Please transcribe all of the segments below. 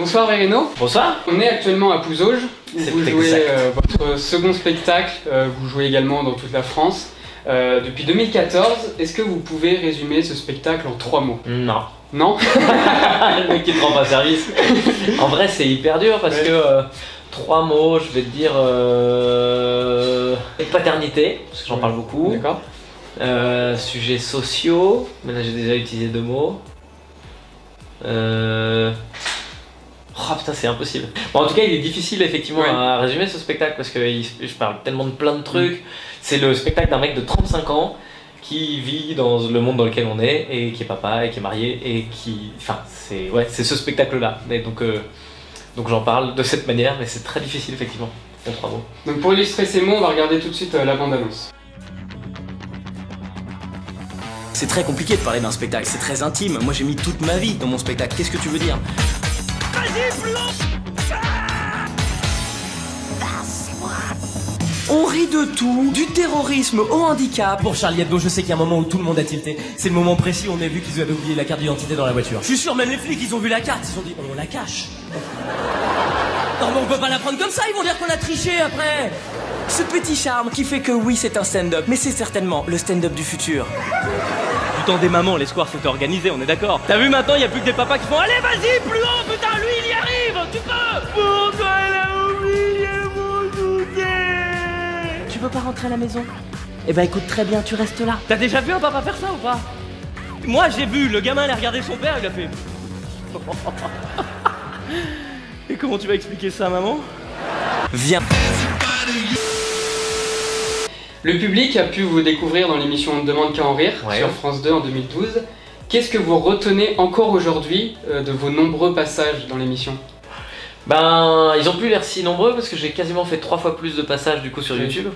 Bonsoir Vereno. Bonsoir. On est actuellement à Pouzauges, où vous jouez votre second spectacle, vous jouez également dans toute la France. Depuis 2014, est-ce que vous pouvez résumer ce spectacle en 3 mots? Non. Non? Le mec qui te rend pas service. En vrai c'est hyper dur parce que 3 mots, je vais te dire paternité, parce que j'en parle beaucoup. D'accord. Sujets sociaux, mais là j'ai déjà utilisé 2 mots. Oh putain c'est impossible. Bon, en tout cas il est difficile effectivement à résumer ce spectacle parce que je parle tellement de plein de trucs. C'est le spectacle d'un mec de 35 ans qui vit dans le monde dans lequel on est et qui est papa et qui est marié et qui... Enfin c'est ce spectacle là. Et donc j'en parle de cette manière mais c'est très difficile effectivement en 3 mots. Donc pour illustrer ces mots on va regarder tout de suite la bande-annonce. C'est très compliqué de parler d'un spectacle, c'est très intime. Moi j'ai mis toute ma vie dans mon spectacle, qu'est-ce que tu veux dire? Vas-y, plus haut! On rit de tout, du terrorisme au handicap. Pour Charlie Hebdo, je sais qu'il y a un moment où tout le monde a tilté. C'est le moment précis où on a vu qu'ils avaient oublié la carte d'identité dans la voiture. Je suis sûr, même les flics, ils ont vu la carte, ils ont dit on la cache. Non mais on peut pas la prendre comme ça, ils vont dire qu'on a triché après. Ce petit charme qui fait que oui c'est un stand-up, mais c'est certainement le stand-up du futur. Du temps des mamans, les squares sont organisés, on est d'accord. T'as vu maintenant, il y a plus que des papas qui font allez vas-y, plus haut, putain, lui il y arrive, tu peux. Pourquoi elle a oublié mon goûter? Tu veux pas rentrer à la maison? Eh ben écoute, très bien, tu restes là. T'as déjà vu un papa faire ça ou pas? Moi j'ai vu, le gamin il a regardé son père, il a fait... Et comment tu vas expliquer ça à maman? Viens. Le public a pu vous découvrir dans l'émission On ne demande qu'à en rire sur France 2 en 2012. Qu'est-ce que vous retenez encore aujourd'hui de vos nombreux passages dans l'émission? Ben, ils ont plus l'air si nombreux parce que j'ai quasiment fait 3 fois plus de passages du coup sur YouTube.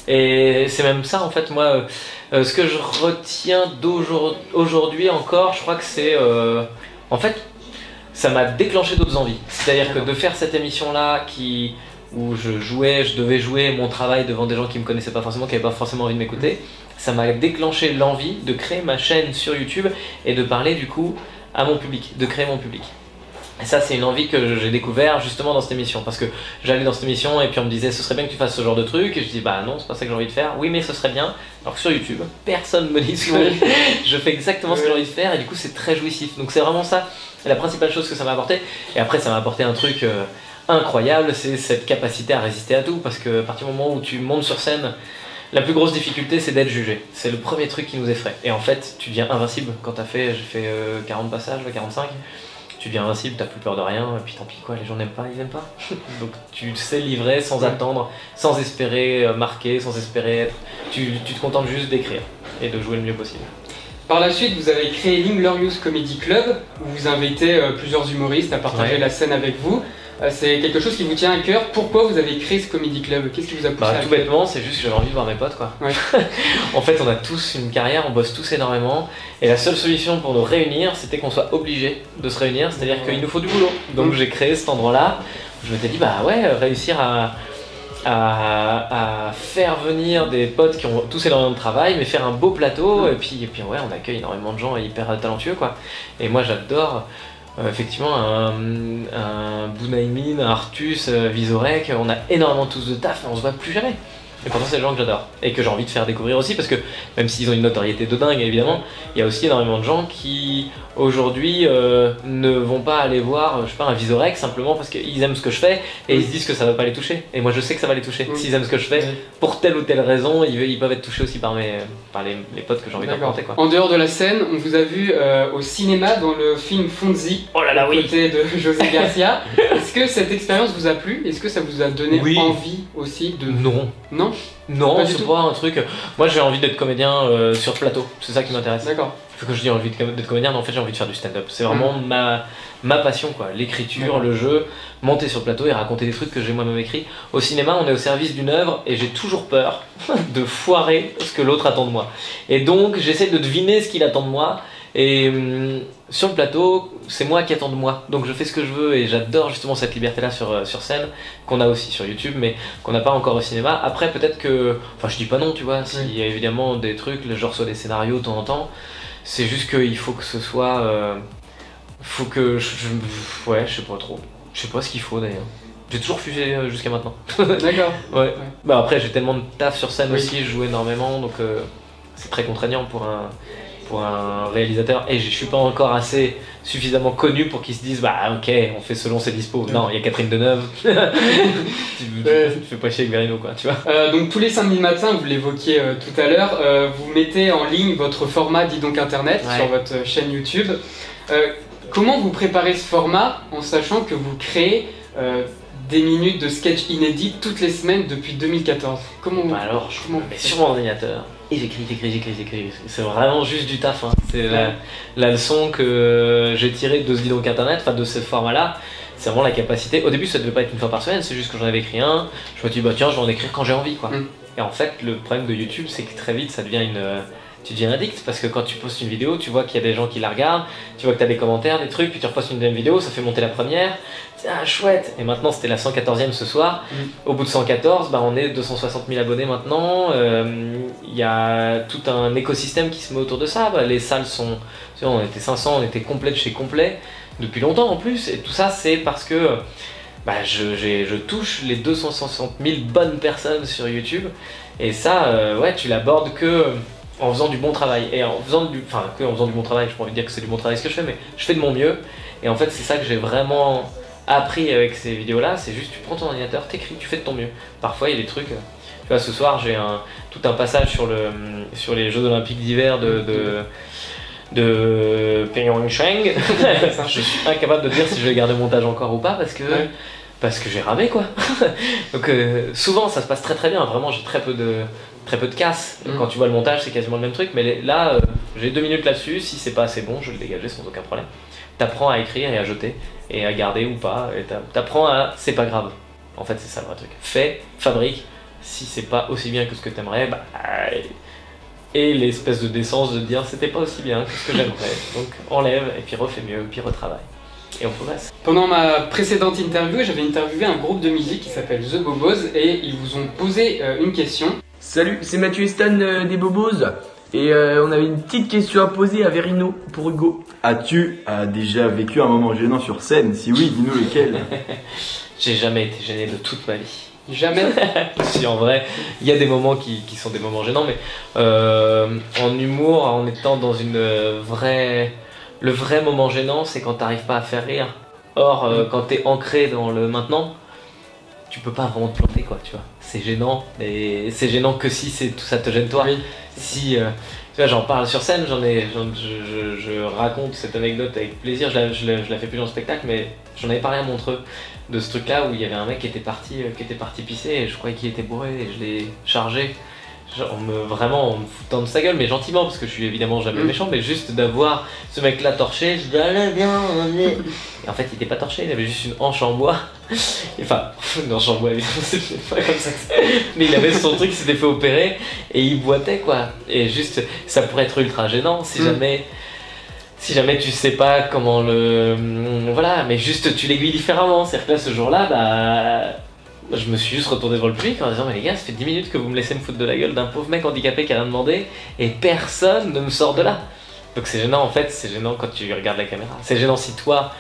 Et c'est même ça en fait, moi, ce que je retiens d'aujourd'hui encore, je crois que c'est... en fait, ça m'a déclenché d'autres envies. C'est-à-dire que de faire cette émission-là où je devais jouer mon travail devant des gens qui me connaissaient pas forcément, qui n'avaient pas forcément envie de m'écouter, ça m'a déclenché l'envie de créer ma chaîne sur YouTube et de parler du coup à mon public, de créer mon public. Et ça c'est une envie que j'ai découvert justement dans cette émission, parce que j'allais dans cette émission et puis on me disait ce serait bien que tu fasses ce genre de truc, et je dis bah non c'est pas ça que j'ai envie de faire, oui mais ce serait bien, alors que sur YouTube personne me dit ce que je fais exactement ce que j'ai envie de faire et du coup c'est très jouissif, donc c'est vraiment ça la principale chose que ça m'a apporté. Et après ça m'a apporté un truc incroyable, c'est cette capacité à résister à tout, parce que à partir du moment où tu montes sur scène, la plus grosse difficulté c'est d'être jugé, c'est le premier truc qui nous effraie, et en fait tu deviens invincible quand j'ai fait 40 passages, 45, tu deviens invincible, t'as plus peur de rien, et puis tant pis quoi, les gens n'aiment pas, ils aiment pas. Donc tu sais livrer sans attendre, sans espérer marquer, sans espérer être, tu te contentes juste d'écrire et de jouer le mieux possible. Par la suite, vous avez créé l'Inglorious Comedy Club, où vous invitez plusieurs humoristes à partager la scène avec vous. C'est quelque chose qui vous tient à cœur. Pourquoi vous avez créé ce Comedy Club? Qu'est-ce qui vous a poussé à tout bêtement, c'est juste que j'avais envie de voir mes potes quoi. En fait, on a tous une carrière, on bosse tous énormément, et la seule solution pour nous réunir, c'était qu'on soit obligés de se réunir, c'est-à-dire qu'il nous faut du boulot. Donc j'ai créé cet endroit-là, où je m'étais dit bah ouais, réussir à faire venir des potes qui ont tous énormément de travail, mais faire un beau plateau, et puis ouais, on accueille énormément de gens hyper talentueux quoi. Et moi j'adore effectivement un Bounaïmin, un Artus, Vizorek, on a énormément tous de taf, mais on se voit plus jamais. Et pourtant c'est des gens que j'adore et que j'ai envie de faire découvrir aussi, parce que même s'ils ont une notoriété de dingue évidemment, il y a aussi énormément de gens qui aujourd'hui ne vont pas aller voir, je sais pas, un Vizorek simplement parce qu'ils aiment ce que je fais et ils se disent que ça va pas les toucher. Et moi je sais que ça va les toucher. S'ils aiment ce que je fais, pour telle ou telle raison, ils peuvent être touchés aussi par les potes que j'ai envie de rencontrer quoi. En dehors de la scène, on vous a vu au cinéma dans le film Fonzie, oh là là, oui, côté de José Garcia. Est-ce que cette expérience vous a plu? Est-ce que ça vous a donné envie aussi de... Non. Non? Non, c'est pas un truc... Moi j'ai envie d'être comédien sur plateau, c'est ça qui m'intéresse. D'accord. Quand je dis envie d'être comédien, mais en fait j'ai envie de faire du stand-up. C'est vraiment ma passion quoi, l'écriture, le jeu, monter sur le plateau et raconter des trucs que j'ai moi-même écrits. Au cinéma on est au service d'une œuvre et j'ai toujours peur de foirer ce que l'autre attend de moi. Et donc j'essaie de deviner ce qu'il attend de moi. Et sur le plateau, c'est moi qui attends de moi, donc je fais ce que je veux et j'adore justement cette liberté-là sur scène, qu'on a aussi sur YouTube, mais qu'on n'a pas encore au cinéma. Après peut-être que, enfin je dis pas non tu vois, s'il y a évidemment des trucs, je reçois des scénarios de temps en temps, c'est juste qu'il faut que ce soit Faut que ouais, je sais pas trop. Je sais pas ce qu'il faut d'ailleurs. J'ai toujours fusé jusqu'à maintenant. D'accord. Ouais. Bah après j'ai tellement de taf sur scène Oui. aussi, je joue énormément donc c'est très contraignant pour un réalisateur et je suis pas encore assez suffisamment connu pour qu'ils se disent bah ok on fait selon ses dispos. Ouais. Non, il y a Catherine Deneuve. tu fais pas chier avec Verino quoi, tu vois. Donc tous les samedis matins, vous l'évoquiez tout à l'heure, vous mettez en ligne votre format Dis donc Internet Ouais. sur votre chaîne YouTube. Comment vous préparez ce format en sachant que vous créez des minutes de sketch inédits toutes les semaines depuis 2014? Comment Bah alors je comment me mets sur mon ordinateur et j'écris. C'est vraiment juste du taf. Hein. C'est la leçon que j'ai tirée de ce Dis donc Internet, enfin de ce format-là. C'est vraiment la capacité. Au début, ça devait pas être une fois par semaine, c'est juste que j'en avais écrit un. Je me dis, bah tiens, je vais en écrire quand j'ai envie, quoi. Et en fait, le problème de YouTube, c'est que très vite, ça devient tu deviens addict parce que quand tu postes une vidéo, tu vois qu'il y a des gens qui la regardent, tu vois que tu as des commentaires, des trucs, puis tu repostes une deuxième vidéo, ça fait monter la première. Ah chouette. Et maintenant, c'était la 114e ce soir. Au bout de 114, bah, on est 260 000 abonnés maintenant. Il y a tout un écosystème qui se met autour de ça. Bah, les salles sont, tu vois, on était 500, on était complet de chez complet depuis longtemps en plus. Et tout ça, c'est parce que bah, je touche les 260 000 bonnes personnes sur YouTube. Et ça, ouais, tu l'abordes que en faisant du bon travail. Et en faisant du bon travail, je pas envie de dire que c'est du bon travail ce que je fais, mais je fais de mon mieux. Et en fait, c'est ça que j'ai vraiment appris avec ces vidéos-là. C'est juste, tu prends ton ordinateur, t'écris, tu fais de ton mieux. Parfois, il y a des trucs. Tu vois, ce soir, j'ai tout un passage sur les Jeux Olympiques d'hiver de Pyeongchang. Je suis incapable de dire si je vais garder le montage encore ou pas parce que j'ai ramé quoi. Donc souvent ça se passe très très bien, vraiment j'ai très peu de casse. Quand tu vois le montage c'est quasiment le même truc, mais là j'ai 2 minutes là-dessus, si c'est pas assez bon je vais le dégager sans aucun problème. T'apprends à écrire et à jeter et à garder ou pas, et t'apprends à c'est pas grave. En fait c'est ça le vrai truc. Fais, fabrique, si c'est pas aussi bien que ce que t'aimerais, bah et l'espèce de décence de dire c'était pas aussi bien que ce que j'aimerais. Donc enlève et puis refais mieux, puis retravaille. Et on progresse. Pendant ma précédente interview, j'avais interviewé un groupe de musique qui s'appelle The Bobos et ils vous ont posé une question. Salut, c'est Mathieu et Stan des Bobos. Et on avait une petite question à poser à Verino pour Hugo. As-tu déjà vécu un moment gênant sur scène? Si oui, dis-nous lequel. J'ai jamais été gêné de toute ma vie. Jamais. Si en vrai, il y a des moments qui sont des moments gênants, mais en humour, en étant dans le vrai moment gênant, c'est quand t'arrives pas à faire rire. Or, quand t'es ancré dans le maintenant, tu peux pas vraiment te planter quoi, tu vois. C'est gênant, et c'est gênant que si ça te gêne toi. Oui. Si, tu vois, j'en parle sur scène, je raconte cette anecdote avec plaisir, je la fais plus dans le spectacle, mais j'en avais parlé à Montreux, de ce truc là où il y avait un mec qui était parti pisser, et je croyais qu'il était bourré, et je l'ai chargé. Vraiment en me foutant de sa gueule, mais gentiment parce que je suis évidemment jamais méchant, mais juste d'avoir ce mec là torché, je dis allez bien, allez. Et en fait il était pas torché, il avait juste une hanche en bois, enfin une hanche en bois évidemment c'est pas comme ça, mais il avait son truc qui s'était fait opérer et il boitait quoi, et juste ça pourrait être ultra gênant si jamais tu sais pas comment voilà, mais juste tu l'aiguilles différemment, c'est-à-dire que là ce jour là bah je me suis juste retourné devant le public en disant mais les gars ça fait 10 minutes que vous me laissez me foutre de la gueule d'un pauvre mec handicapé qui a rien demandé et personne ne me sort de là. Donc c'est gênant en fait, c'est gênant quand tu regardes la caméra. C'est gênant si toi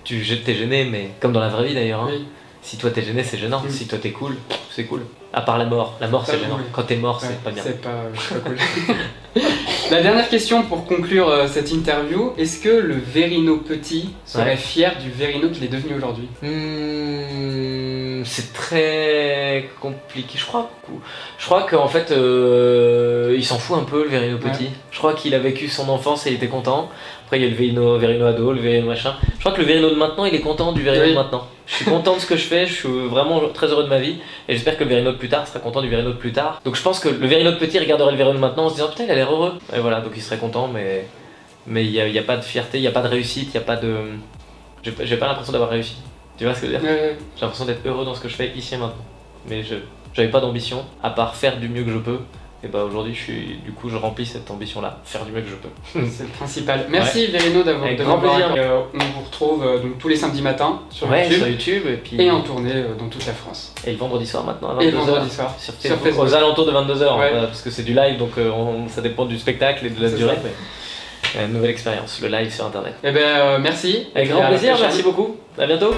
t'es gêné, mais comme dans la vraie vie d'ailleurs hein. Oui. Si toi t'es gêné c'est gênant, si toi t'es cool, c'est cool. À part la mort c'est gênant, quand t'es mort c'est pas bien. C'est pas cool. La dernière question pour conclure cette interview, est-ce que le Verino petit serait fier du Verino qu'il est devenu aujourd'hui? C'est très compliqué, je crois qu'en fait il s'en fout un peu le Verino petit. Ouais. Je crois qu'il a vécu son enfance et il était content. Après il y a le Verino ado, le Verino machin. Je crois que le Verino de maintenant il est content du Verino de maintenant. Je suis content de ce que je fais, je suis vraiment très heureux de ma vie et j'espère que le Verino de plus tard sera content du Verino de plus tard. Donc je pense que le Verino de petit regarderait le Verino de maintenant en se disant putain il a l'air heureux. Et voilà, donc il serait content, mais il y a pas de fierté, il y a pas de réussite, il y a pas de... J'ai pas l'impression d'avoir réussi. Tu vois ce que je veux dire? J'ai l'impression d'être heureux dans ce que je fais ici et maintenant. Mais j'avais pas d'ambition, à part faire du mieux que je peux. Et bah aujourd'hui je remplis cette ambition là, faire du mieux que je peux. C'est le principal. Merci Verino d'avoir grand plaisir. On vous retrouve donc tous les samedis matins sur YouTube et en tournée dans toute la France. Et le vendredi soir maintenant à 22h. Et le vendredi soir sur Facebook, aux alentours de 22h parce que c'est du live donc ça dépend du spectacle et de la durée. Nouvelle expérience, le live sur internet. Eh ben merci. Avec grand plaisir, merci beaucoup. À bientôt.